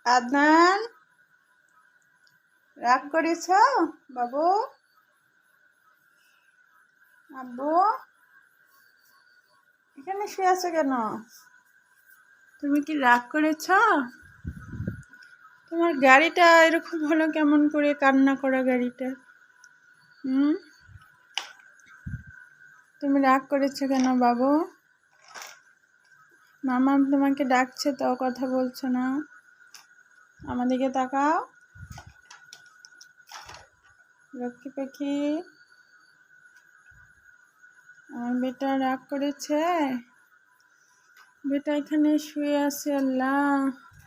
আদনান, রাগ করেছ বাবু? আব্বু, এখানে শুয়ে আছো কেন? তুমি কি রাগ করেছ? তোমার গাড়িটা এরকম হলো কেমন করে, কান্না করা গাড়িটা? তুমি রাগ করেছো কেন বাবু? মামা তোমাকে ডাকছে তো, কথা বলছো না। আমার দিকে তাকাও, লক্ষ্মী পাখি। আমার বেটা রাগ করেছে? বেটা এখানে শুয়ে আছে। আল্লাহ,